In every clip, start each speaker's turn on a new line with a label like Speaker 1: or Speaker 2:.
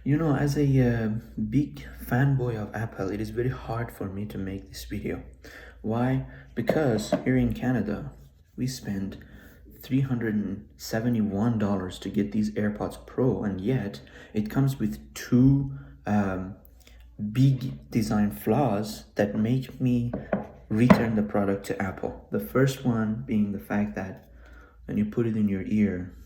Speaker 1: You know, as a big fanboy of Apple, it is very hard for me to make this video. Why? Because here in Canada, we spend $371 to get these AirPods Pro, and yet it comes with two big design flaws that make me return the product to Apple. The first one being the fact that when you put it in your ear,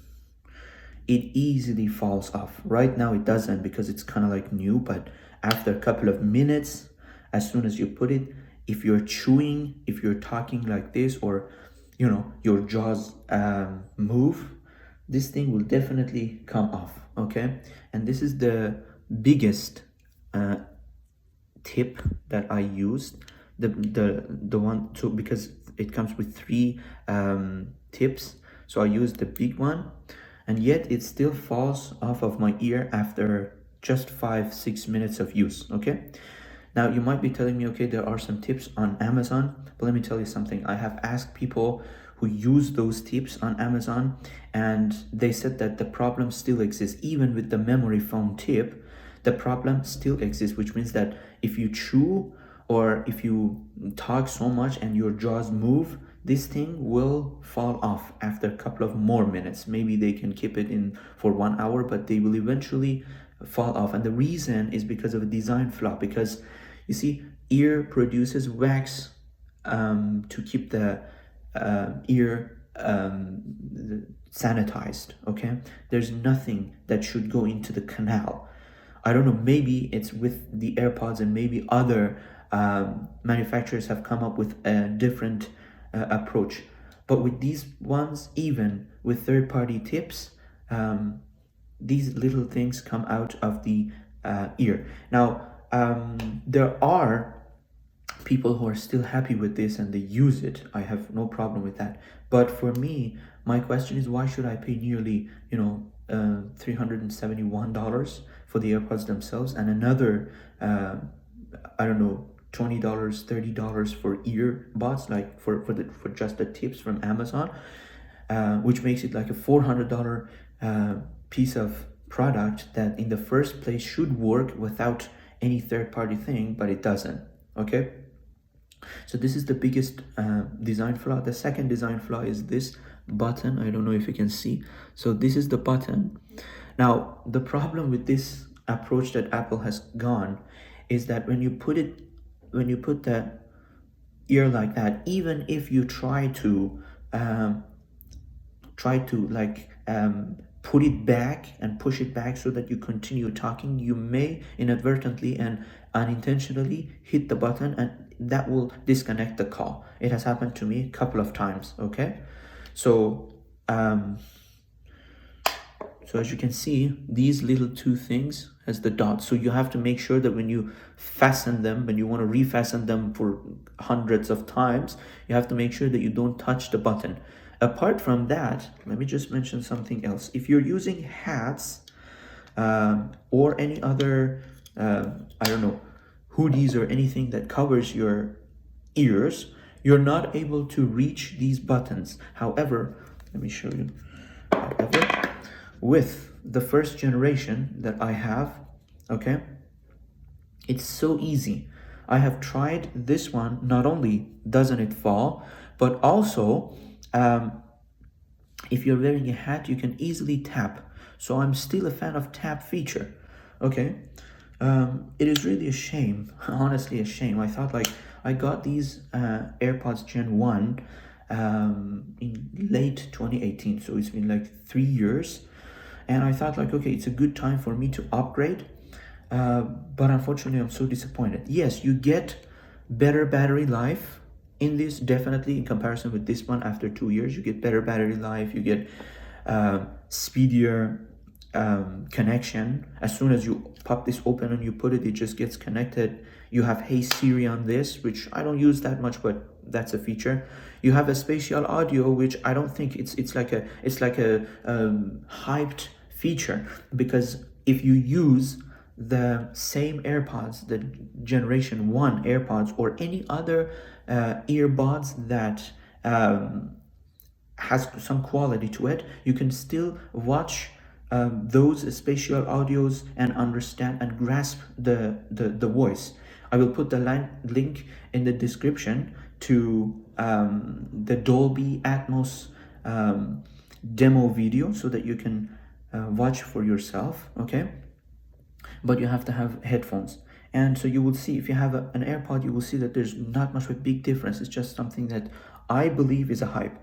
Speaker 1: it easily falls off. Right now it doesn't because it's kind of like new, but after a couple of minutes, as soon as you put it, if you're chewing, if you're talking like this, or you know, your jaws move, this thing will definitely come off. Okay, and this is the biggest tip that I used, the one to, because it comes with three tips, so I used the big one, and yet it still falls off of my ear after just 5-6 minutes of use. Okay, now you might be telling me, okay, there are some tips on Amazon, but let me tell you something. I have asked people who use those tips on Amazon, and they said that the problem still exists. Even with the memory foam tip, the problem still exists, which means that if you chew or if you talk so much and your jaws move, this thing will fall off after a couple of more minutes. Maybe they can keep it in for 1 hour, but they will eventually fall off. And the reason is because of a design flaw, because you see, ear produces wax to keep the ear sanitized. Okay, there's nothing that should go into the canal. I don't know, maybe it's with the AirPods, and maybe other manufacturers have come up with a different approach. But with these ones, even with third-party tips, these little things come out of the ear. Now, there are people who are still happy with this and they use it. I have no problem with that. But for me, my question is, why should I pay nearly, $371 for the AirPods themselves, and another, I don't know, $20, $30 for earbuds, like for just the tips from Amazon, which makes it like a $400 piece of product that in the first place should work without any third-party thing, but it doesn't. Okay, so this is the biggest design flaw. The second design flaw is this button. I don't know if you can see. So this is the button. Now, the problem with this approach that Apple has gone is that when you put the ear like that, even if you try to put it back and push it back so that you continue talking, you may inadvertently and unintentionally hit the button, and that will disconnect the call. It has happened to me a couple of times. Okay, so so as you can see, these little two things has the dots. So you have to make sure that when you fasten them, when you want to refasten them for hundreds of times, you have to make sure that you don't touch the button. Apart from that, let me just mention something else. If you're using hats or any other, I don't know, hoodies or anything that covers your ears, you're not able to reach these buttons. However, let me show you. However, with the first generation that I have, okay, it's so easy. I have tried this one. Not only doesn't it fall, but also if you're wearing a hat, you can easily tap. So I'm still a fan of tap feature. Okay, it is really a shame, honestly a shame. I thought, like, I got these AirPods Gen 1 in late 2018, so it's been like 3 years, and I thought, like, okay, it's a good time for me to upgrade, but unfortunately I'm so disappointed. Yes, you get better battery life in this, definitely, in comparison with this one. After 2 years you get better battery life, you get speedier connection. As soon as you pop this open and you put it, it just gets connected. You have Hey Siri on this, which I don't use that much, but that's a feature. You have a spatial audio, which I don't think it's like a hyped feature, because if you use the same AirPods, the generation 1 AirPods, or any other earbuds that has some quality to it, you can still watch those spatial audios and understand and grasp the voice. I will put the link in the description to the Dolby Atmos demo video so that you can watch for yourself, okay? But you have to have headphones. And so you will see, if you have an AirPod, you will see that there's not much of a big difference. It's just something that I believe is a hype.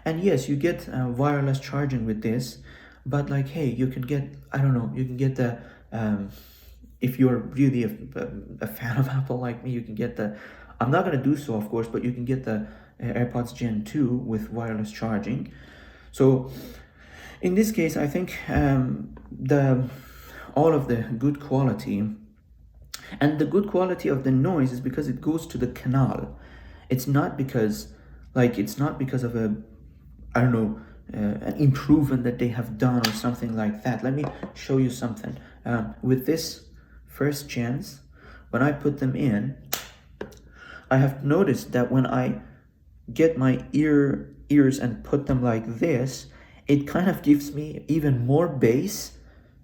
Speaker 1: And yes, you get wireless charging with this, but like, hey, you can get, I don't know, you can get the, if you're really a fan of Apple like me, you can get the, I'm not going to do so, of course, but you can get the AirPods Gen 2 with wireless charging. So in this case, I think all of the good quality, and the good quality of the noise is because it goes to the canal. It's not because, like, it's not because of a, I don't know, an improvement that they have done or something like that. Let me show you something. With this first gens, when I put them in, I have noticed that when I get my ears and put them like this, it kind of gives me even more bass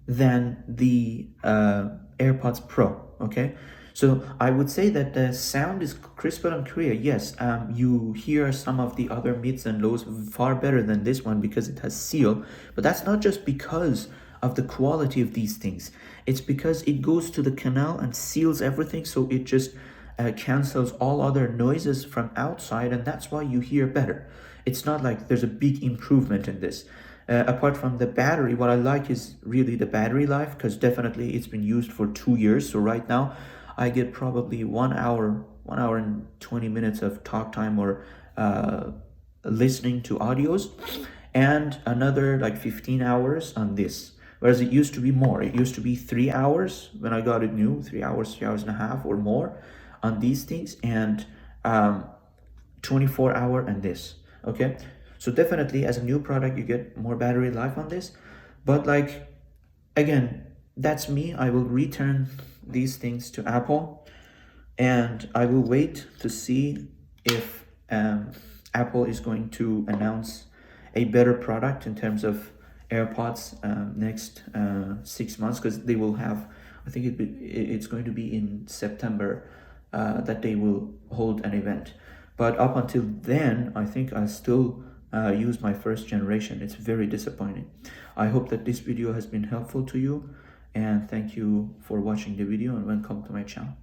Speaker 1: than the AirPods Pro, okay? So I would say that the sound is crisper and clear. Yes, you hear some of the other mids and lows far better than this one because it has seal, but that's not just because of the quality of these things. It's because it goes to the canal and seals everything, so it just cancels all other noises from outside, and that's why you hear better. It's not like there's a big improvement in this. Apart from the battery, what I like is really the battery life, because definitely it's been used for 2 years. So right now I get probably 1 hour and 20 minutes of talk time or listening to audios, and another like 15 hours on this. Whereas it used to be more. It used to be 3 hours when I got it new, 3 hours, 3 hours and a half or more on these things, and 24 hour on this, okay? So definitely as a new product, you get more battery life on this. But like, again, that's me. I will return these things to Apple, and I will wait to see if Apple is going to announce a better product in terms of AirPods next 6 months, because they will have, I think it's going to be in September that they will hold an event. But up until then, I think I still use my first generation. It's very disappointing. I hope that this video has been helpful to you, and thank you for watching the video, and welcome to my channel.